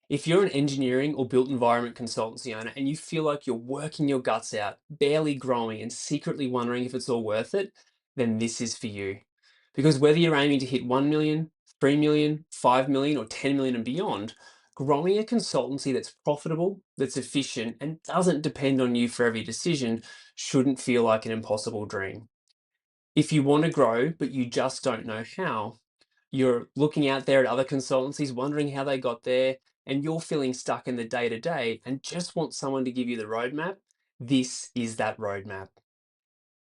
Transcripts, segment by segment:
If you're an engineering or built environment consultancy owner and you feel like you're working your guts out, barely growing, and secretly wondering if it's all worth it, then this is for you. Because whether you're aiming to hit 1 million, 3 million, 5 million, or 10 million and beyond, growing a consultancy that's profitable, that's efficient, and doesn't depend on you for every decision shouldn't feel like an impossible dream. If you want to grow, but you just don't know how, you're looking out there at other consultancies, wondering how they got there, and you're feeling stuck in the day to day and just want someone to give you the roadmap, this is that roadmap.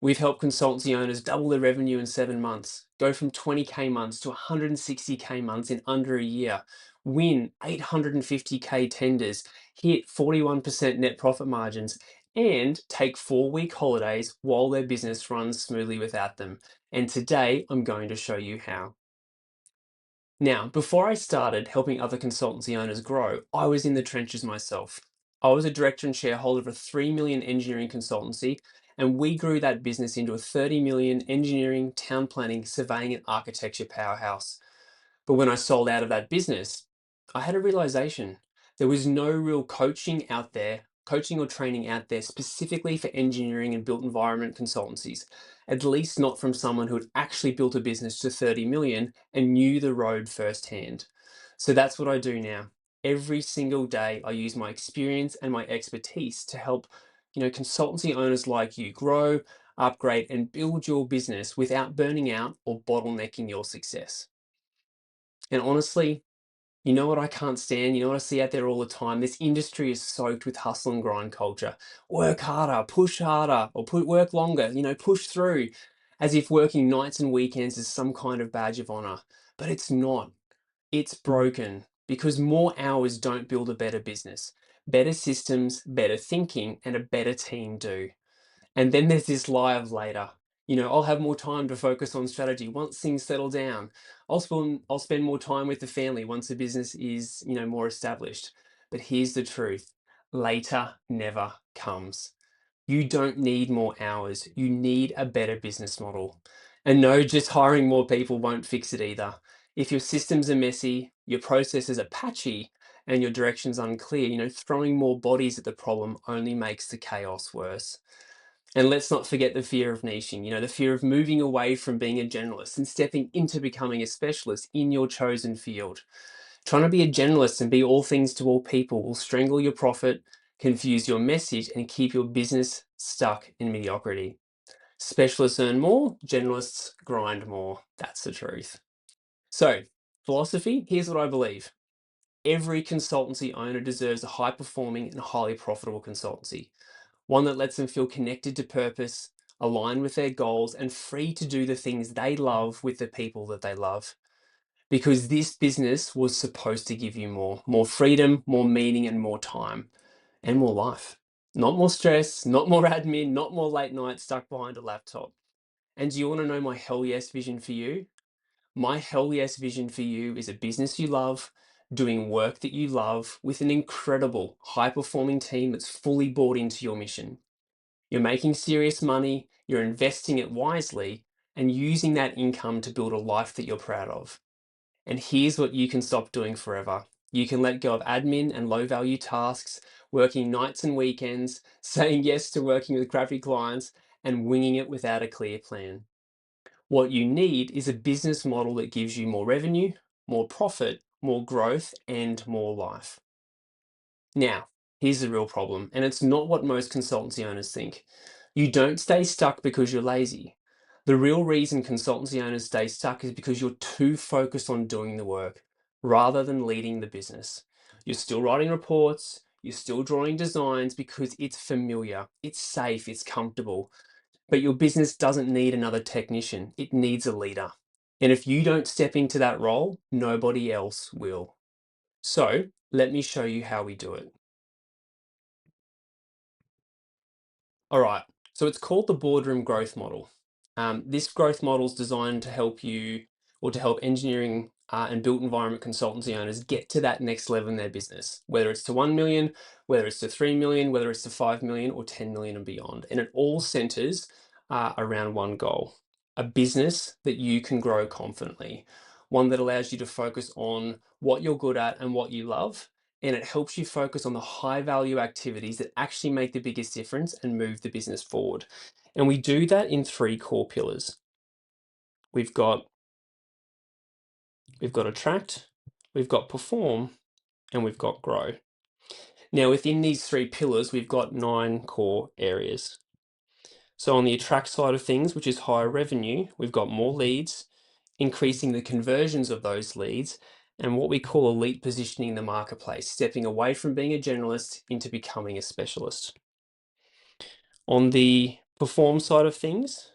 We've helped consultancy owners double their revenue in 7 months, go from 20K months to 160K months in under a year, win 850K tenders, hit 41% net profit margins, and take 4-week holidays while their business runs smoothly without them. And today I'm going to show you how. Now, before I started helping other consultancy owners grow, I was in the trenches myself. I was a director and shareholder of a 3 million engineering consultancy, and we grew that business into a 30 million engineering, town planning, surveying, and architecture powerhouse. But when I sold out of that business, I had a realization. There was no real coaching out there, coaching or training out there specifically for engineering and built environment consultancies, at least not from someone who had actually built a business to 30 million and knew the road firsthand. So that's what I do now. Every single day, I use my experience and my expertise to help, consultancy owners like you grow, upgrade, and build your business without burning out or bottlenecking your success. And honestly, you know what I can't stand? You know what I see out there all the time? This industry is soaked with hustle and grind culture. Work harder, or work longer, push through, as if working nights and weekends is some kind of badge of honor. But it's not. It's broken because more hours don't build a better business. Better systems, better thinking, and a better team do. And then there's this lie of later. I'll have more time to focus on strategy once things settle down. I'll spend more time with the family once the business is, more established. But here's the truth. Later never comes. You don't need more hours. You need a better business model. And no, just hiring more people won't fix it either. If your systems are messy, your processes are patchy, and your direction's unclear, throwing more bodies at the problem only makes the chaos worse. And let's not forget the fear of niching, the fear of moving away from being a generalist and stepping into becoming a specialist in your chosen field. Trying to be a generalist and be all things to all people will strangle your profit, confuse your message, and keep your business stuck in mediocrity. Specialists earn more, generalists grind more. That's the truth. So, philosophy, here's what I believe. Every consultancy owner deserves a high performing and highly profitable consultancy, one that lets them feel connected to purpose, aligned with their goals, and free to do the things they love with the people that they love. Because this business was supposed to give you more freedom, more meaning, and more time, and more life. Not more stress, not more admin, not more late nights stuck behind a laptop. And do you want to know my hell yes vision for you? My hell yes vision for you is a business you love, doing work that you love, with an incredible, high performing team that's fully bought into your mission. You're making serious money, you're investing it wisely, and using that income to build a life that you're proud of. And here's what you can stop doing forever. You can let go of admin and low value tasks, working nights and weekends, saying yes to working with crappy clients, and winging it without a clear plan. What you need is a business model that gives you more revenue, more profit, more growth, and more life. Now, here's the real problem, and it's not what most consultancy owners think. You don't stay stuck because you're lazy. The real reason consultancy owners stay stuck is because you're too focused on doing the work rather than leading the business. You're still writing reports, you're still drawing designs because it's familiar, it's safe, it's comfortable. But your business doesn't need another technician, it needs a leader. And if you don't step into that role, nobody else will. So, let me show you how we do it. All right, so it's called the boardroom growth model. This growth model is designed to help you or to help engineering and built environment consultancy owners get to that next level in their business, whether it's to 1 million, whether it's to 3 million, whether it's to 5 million or 10 million and beyond. And it all centers around one goal, a business that you can grow confidently, one that allows you to focus on what you're good at and what you love, and it helps you focus on the high value activities that actually make the biggest difference and move the business forward. And we do that in three core pillars. We've got attract, we've got perform, and we've got grow. Now, within these three pillars, we've got 9 core areas. So on the attract side of things, which is higher revenue, we've got more leads, increasing the conversions of those leads, and what we call elite positioning in the marketplace, stepping away from being a generalist into becoming a specialist. On the perform side of things,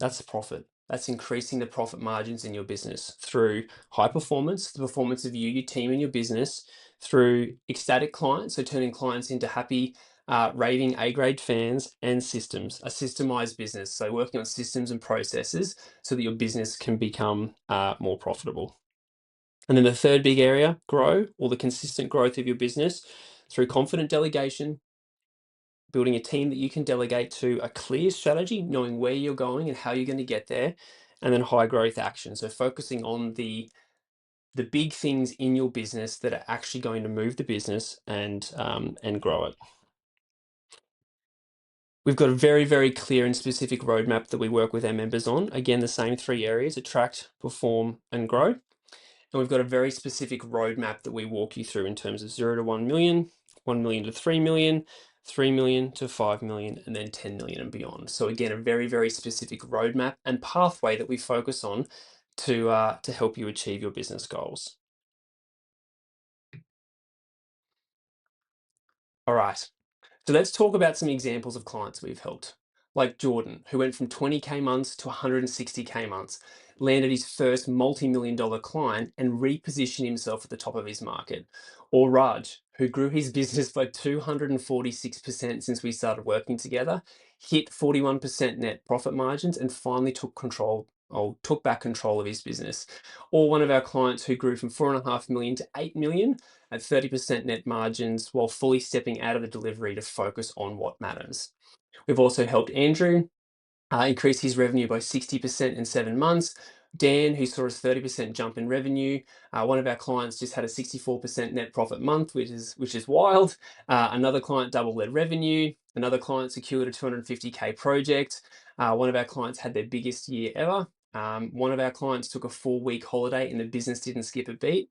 that's the profit. That's increasing the profit margins in your business through high performance, the performance of you, your team, and your business, through ecstatic clients, so turning clients into happy, raving A-grade fans, and systems, a systemized business. So working on systems and processes so that your business can become more profitable. And then the third big area, grow, or the consistent growth of your business through confident delegation, building a team that you can delegate to, a clear strategy, knowing where you're going and how you're going to get there, and then high growth action. So focusing on the big things in your business that are actually going to move the business and grow it. We've got a very, very clear and specific roadmap that we work with our members on. Again, the same 3 areas: attract, perform, and grow. And we've got a very specific roadmap that we walk you through in terms of 0 to 1 million, 1 million to 3 million, 3 million to 5 million, and then 10 million and beyond. So again, a very, very specific roadmap and pathway that we focus on to help you achieve your business goals. All right. So let's talk about some examples of clients we've helped. Like Jordan, who went from 20K months to 160K months, landed his first multi-million dollar client and repositioned himself at the top of his market. Or Raj, who grew his business by 246% since we started working together, hit 41% net profit margins, and finally took back control of his business. Or one of our clients who grew from 4.5 million to 8 million at 30% net margins while fully stepping out of the delivery to focus on what matters. We've also helped Andrew increase his revenue by 60% in 7 months. Dan, who saw a 30% jump in revenue. One of our clients just had a 64% net profit month, which is wild. Another client doubled their revenue. Another client secured a 250K project. One of our clients had their biggest year ever. One of our clients took a 4-week holiday and the business didn't skip a beat.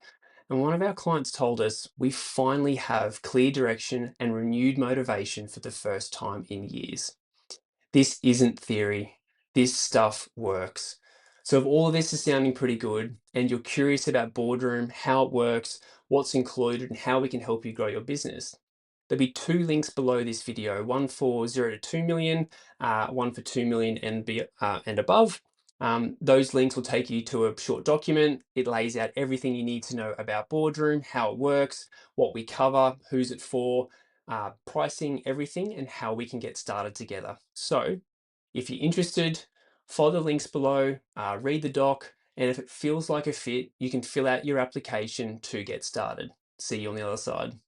And one of our clients told us, we finally have clear direction and renewed motivation for the first time in years. This isn't theory. This stuff works. So if all of this is sounding pretty good and you're curious about Boardroom, how it works, what's included, and how we can help you grow your business, there'll be 2 links below this video, one for 0 to 2 million, one for 2 million and above. Those links will take you to a short document. It lays out everything you need to know about Boardroom, how it works, what we cover, who's it for, pricing, everything, and how we can get started together. So if you're interested, follow the links below, read the doc, and if it feels like a fit, you can fill out your application to get started. See you on the other side.